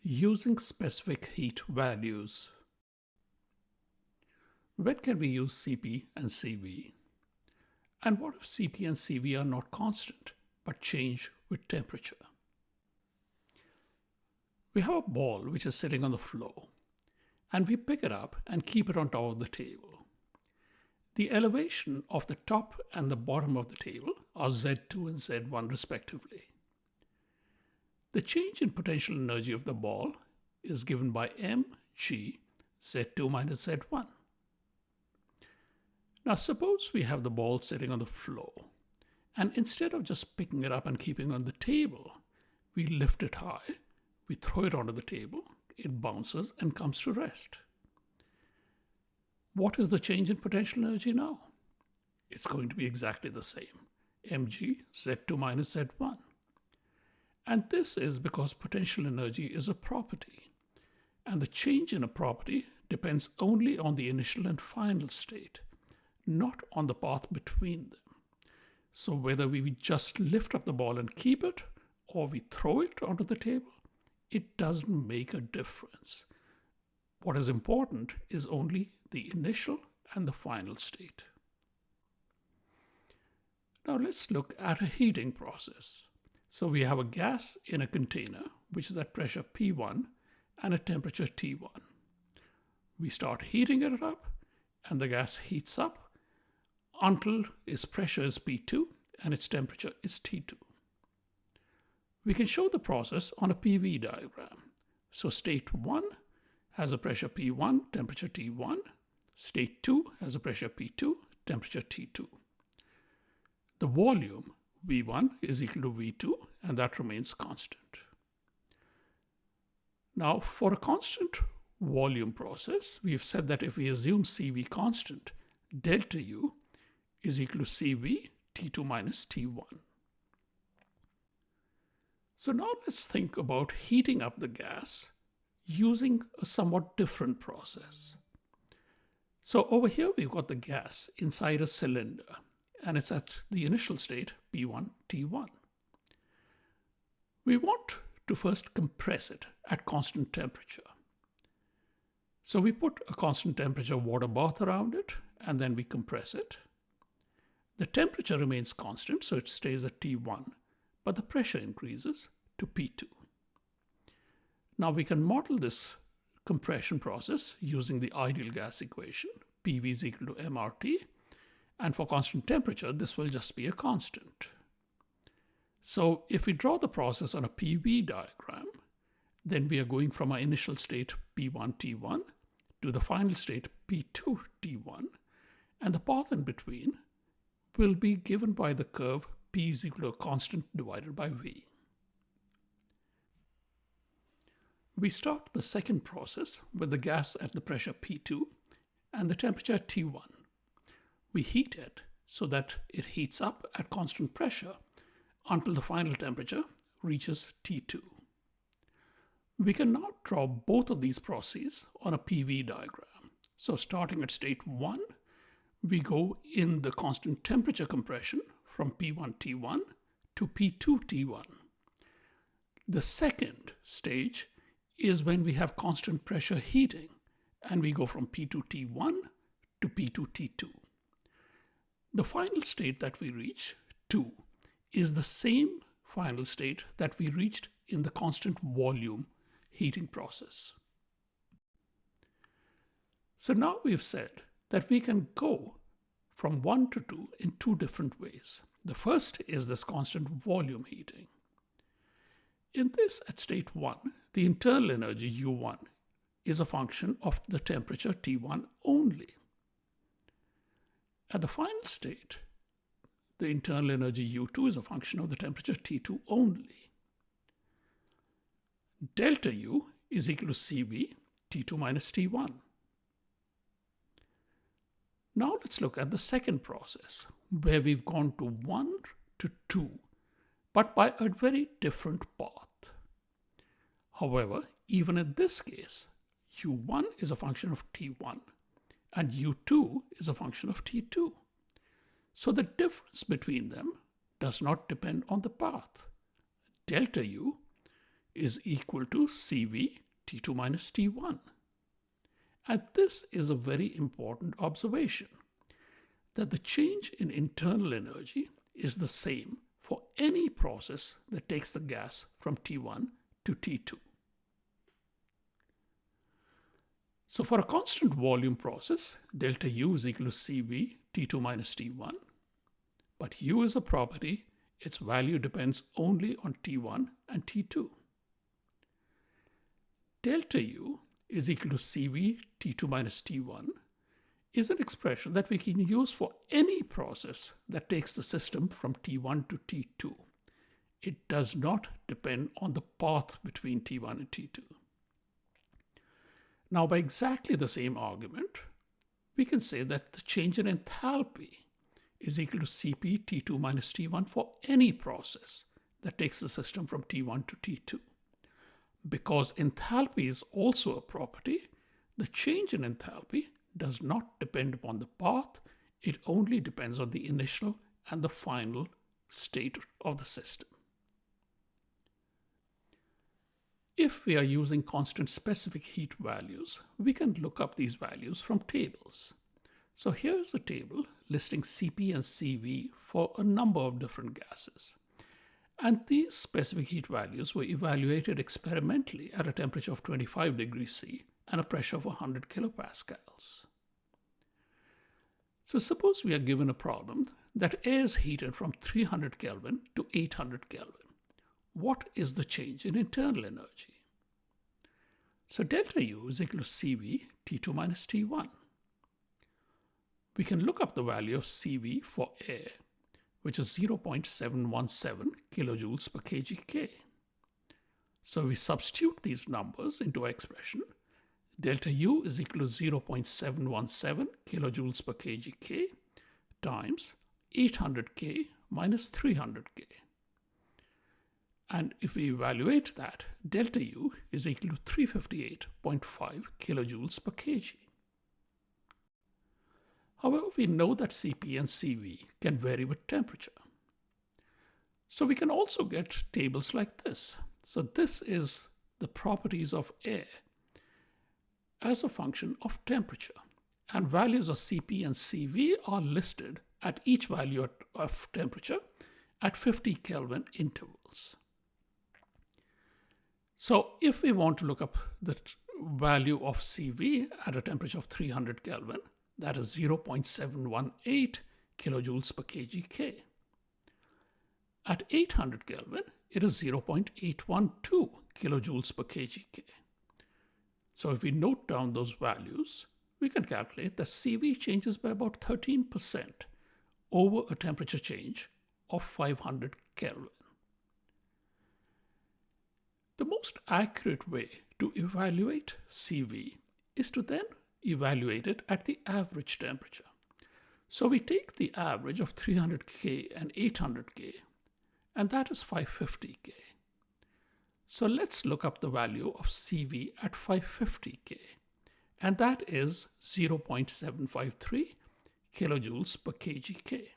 Using specific heat values. When can we use Cp and Cv? And what if Cp and Cv are not constant, but change with temperature? We have a ball which is sitting on the floor, and we pick it up and keep it on top of the table. The elevation of the top and the bottom of the table are Z2 and Z1 respectively. The change in potential energy of the ball is given by mg Z2 minus Z1. Now suppose we have the ball sitting on the floor, and instead of just picking it up and keeping it on the table, we lift it high, we throw it onto the table, it bounces and comes to rest. What is the change in potential energy now? It's going to be exactly the same, mg Z2 minus Z1. And this is because potential energy is a property, and the change in a property depends only on the initial and final state, not on the path between them. So whether we just lift up the ball and keep it, or we throw it onto the table, it doesn't make a difference. What is important is only the initial and the final state. Now let's look at a heating process. So we have a gas in a container, which is at pressure P1 and a temperature T1. We start heating it up, and the gas heats up until its pressure is P2 and its temperature is T2. We can show the process on a PV diagram. So state 1 has a pressure P1, temperature T1. State 2 has a pressure P2, temperature T2. The volume V1 is equal to V2, and that remains constant. Now, for a constant volume process, we've said that if we assume Cv constant, delta U is equal to Cv T2 minus T1. So now let's think about heating up the gas using a somewhat different process. So over here, we've got the gas inside a cylinder, and it's at the initial state P1, T1. We want to first compress it at constant temperature. So we put a constant temperature water bath around it, and then we compress it. The temperature remains constant, so it stays at T1, but the pressure increases to P2. Now we can model this compression process using the ideal gas equation, PV is equal to mRT, and for constant temperature, this will just be a constant. So if we draw the process on a PV diagram, then we are going from our initial state P1, T1 to the final state P2, T1, and the path in between will be given by the curve P is equal to a constant divided by V. We start the second process with the gas at the pressure P2 and the temperature T1. We heat it so that it heats up at constant pressure until the final temperature reaches T2. We can now draw both of these processes on a PV diagram. So starting at state 1, we go in the constant temperature compression from P1 T1 to P2 T1. The second stage is when we have constant pressure heating, and we go from P2 T1 to P2 T2. The final state that we reach, 2, is the same final state that we reached in the constant volume heating process. So now we've said that we can go from 1 to 2 in two different ways. The first is this constant volume heating. In this, at state 1, the internal energy U1 is a function of the temperature T1 only. At the final state, the internal energy U2 is a function of the temperature T2 only. Delta U is equal to Cv T2 minus T1. Now let's look at the second process, where we've gone to 1 to 2, but by a very different path. However, even in this case, U1 is a function of T1, and U2 is a function of T2. So the difference between them does not depend on the path. Delta U is equal to CV T2 minus T1. And this is a very important observation, that the change in internal energy is the same for any process that takes the gas from T1 to T2. So for a constant volume process, delta U is equal to CV T2 minus T1. But U is a property, its value depends only on T1 and T2. Delta U is equal to CV T2 minus T1 is an expression that we can use for any process that takes the system from T1 to T2. It does not depend on the path between T1 and T2. Now, by exactly the same argument, we can say that the change in enthalpy is equal to Cp T2 minus T1 for any process that takes the system from T1 to T2. Because enthalpy is also a property, the change in enthalpy does not depend upon the path, it only depends on the initial and the final state of the system. If we are using constant specific heat values, we can look up these values from tables. So here's a table listing Cp and Cv for a number of different gases. And these specific heat values were evaluated experimentally at a temperature of 25 degrees C and a pressure of 100 kilopascals. So suppose we are given a problem that air is heated from 300 Kelvin to 800 Kelvin. What is the change in internal energy? So delta U is equal to Cv T2 minus T1. We can look up the value of Cv for air, which is 0.717 kilojoules per kg/K. So we substitute these numbers into our expression. Delta U is equal to 0.717 kilojoules per kg/K times 800K minus 300K. And if we evaluate that, delta U is equal to 358.5 kilojoules per kg. However, we know that Cp and Cv can vary with temperature. So we can also get tables like this. So this is the properties of air as a function of temperature. And values of Cp and Cv are listed at each value of temperature at 50 Kelvin intervals. So if we want to look up the value of Cv at a temperature of 300 Kelvin, that is 0.718 kilojoules per kg/K. At 800 Kelvin, it is 0.812 kilojoules per kg/K. So if we note down those values, we can calculate that Cv changes by about 13% over a temperature change of 500 Kelvin. The most accurate way to evaluate Cv is to then evaluate it at the average temperature. So we take the average of 300K and 800K, and that is 550K. So let's look up the value of Cv at 550K, and that is 0.753 kilojoules per kg/K.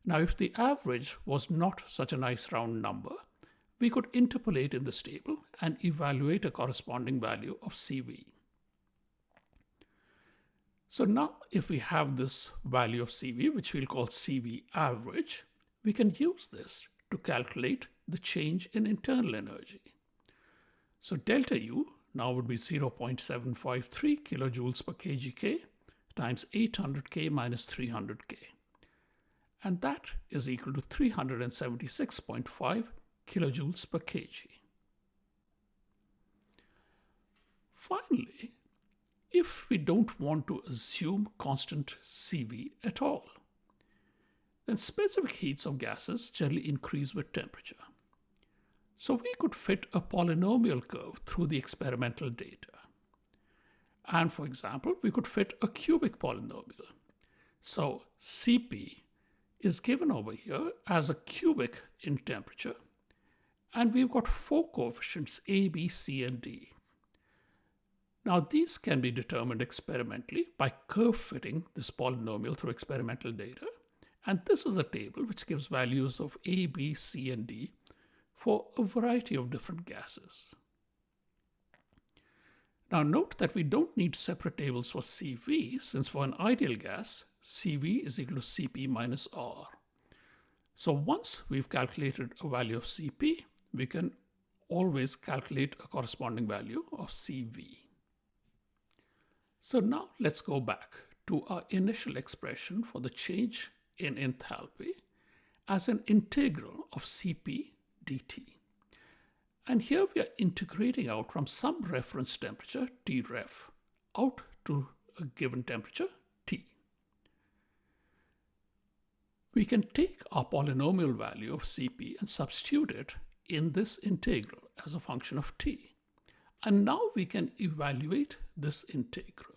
Now, if the average was not such a nice round number, we could interpolate in this table and evaluate a corresponding value of Cv. So now if we have this value of Cv, which we'll call Cv average, we can use this to calculate the change in internal energy. So delta U now would be 0.753 kilojoules per kg/K times 800K minus 300K. And that is equal to 376.5 kilojoules per kg. Finally, if we don't want to assume constant Cv at all, then specific heats of gases generally increase with temperature. So we could fit a polynomial curve through the experimental data. And for example, we could fit a cubic polynomial. So Cp is given over here as a cubic in temperature, and we've got 4 coefficients A, B, C, and D. Now these can be determined experimentally by curve fitting this polynomial through experimental data. And this is a table which gives values of A, B, C, and D for a variety of different gases. Now note that we don't need separate tables for CV, since for an ideal gas, CV is equal to Cp minus R. So once we've calculated a value of Cp, we can always calculate a corresponding value of Cv. So now let's go back to our initial expression for the change in enthalpy as an integral of Cp dt. And here we are integrating out from some reference temperature, Tref, out to a given temperature, T. We can take our polynomial value of Cp and substitute it in this integral as a function of T. And now we can evaluate this integral.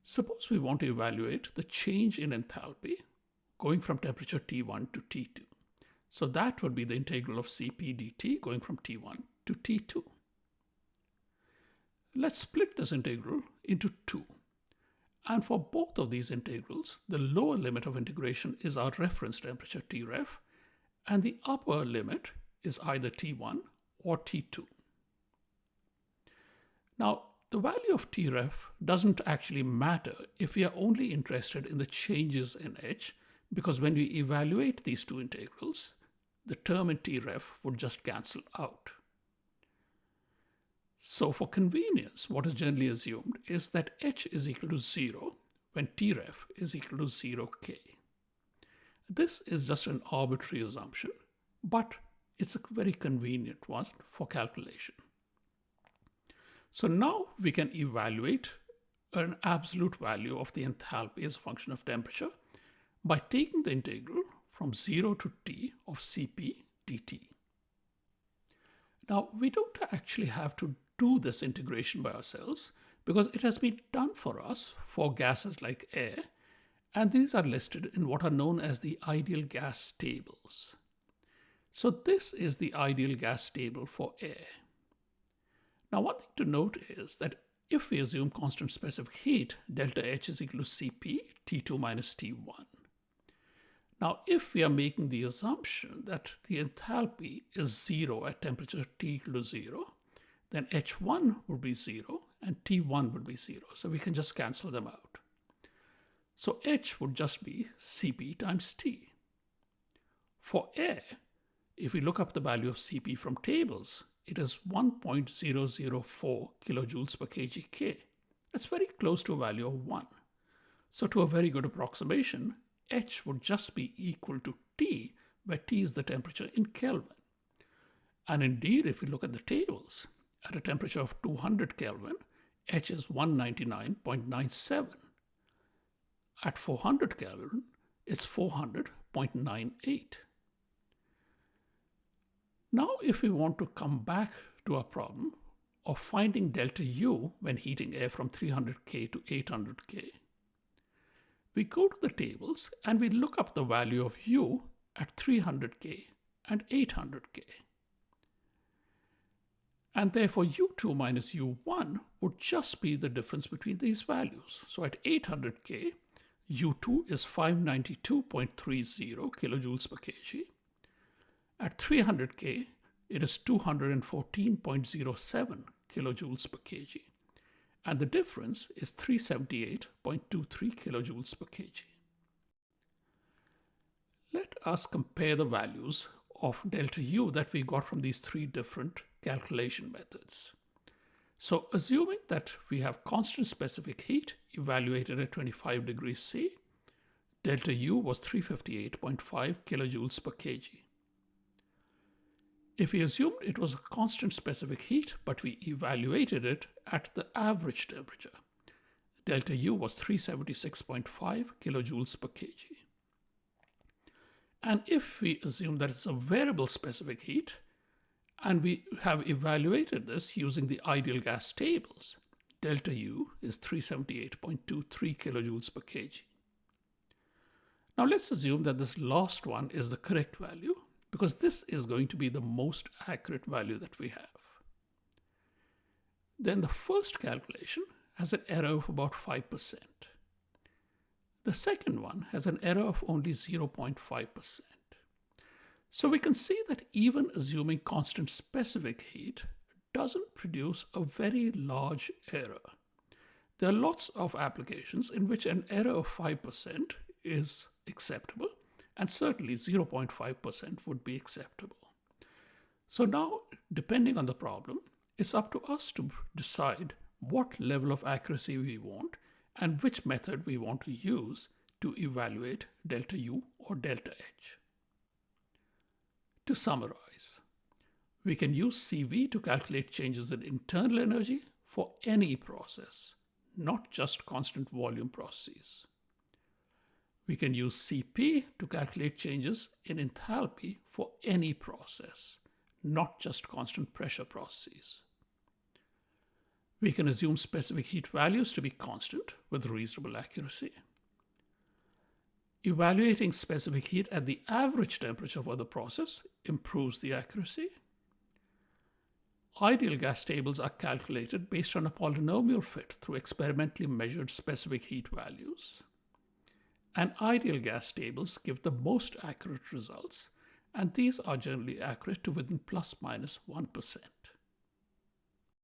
Suppose we want to evaluate the change in enthalpy going from temperature T1 to T2. So that would be the integral of Cp dt going from T1 to T2. Let's split this integral into two. And for both of these integrals, the lower limit of integration is our reference temperature Tref, and the upper limit is either T1 or T2. Now, the value of Tref doesn't actually matter if we are only interested in the changes in H, because when we evaluate these two integrals, the term in Tref would just cancel out. So for convenience, what is generally assumed is that H is equal to 0 when Tref is equal to 0K. This is just an arbitrary assumption, but it's a very convenient one for calculation. So now we can evaluate an absolute value of the enthalpy as a function of temperature by taking the integral from 0 to T of Cp dt. Now, we don't actually have to do this integration by ourselves because it has been done for us for gases like air, and these are listed in what are known as the ideal gas tables. So this is the ideal gas table for air. Now, one thing to note is that if we assume constant specific heat, delta H is equal to Cp T2 minus T1. Now, if we are making the assumption that the enthalpy is 0 at temperature T equal to 0, then H1 would be 0 and T1 would be 0. So we can just cancel them out. So H would just be Cp times T. For air, if we look up the value of Cp from tables, it is 1.004 kilojoules per kg K. That's very close to a value of 1. So to a very good approximation, H would just be equal to T, where T is the temperature in Kelvin. And indeed, if we look at the tables, at a temperature of 200 Kelvin, H is 199.97. At 400 Kelvin, it's 400.98. Now, if we want to come back to our problem of finding delta U when heating air from 300K to 800K, we go to the tables and we look up the value of U at 300K and 800K. And therefore, U2 minus U1 would just be the difference between these values. So at 800K, U2 is 592.30 kilojoules per kg. At 300K, it is 214.07 kilojoules per kg. And the difference is 378.23 kilojoules per kg. Let us compare the values of delta U that we got from these three different calculation methods. So assuming that we have constant specific heat evaluated at 25 degrees C, delta U was 358.5 kilojoules per kg. If we assumed it was a constant specific heat, but we evaluated it at the average temperature, delta U was 376.5 kilojoules per kg. And if we assume that it's a variable specific heat, and we have evaluated this using the ideal gas tables, delta U is 378.23 kilojoules per kg. Now let's assume that this last one is the correct value, because this is going to be the most accurate value that we have. Then the first calculation has an error of about 5%. The second one has an error of only 0.5%. So we can see that even assuming constant specific heat doesn't produce a very large error. There are lots of applications in which an error of 5% is acceptable, and certainly 0.5% would be acceptable. So now, depending on the problem, it's up to us to decide what level of accuracy we want and which method we want to use to evaluate delta U or delta H. To summarize, we can use CV to calculate changes in internal energy for any process, not just constant volume processes. We can use CP to calculate changes in enthalpy for any process, not just constant pressure processes. We can assume specific heat values to be constant with reasonable accuracy. Evaluating specific heat at the average temperature for the process improves the accuracy. Ideal gas tables are calculated based on a polynomial fit through experimentally measured specific heat values. And ideal gas tables give the most accurate results, and these are generally accurate to within plus minus 1%.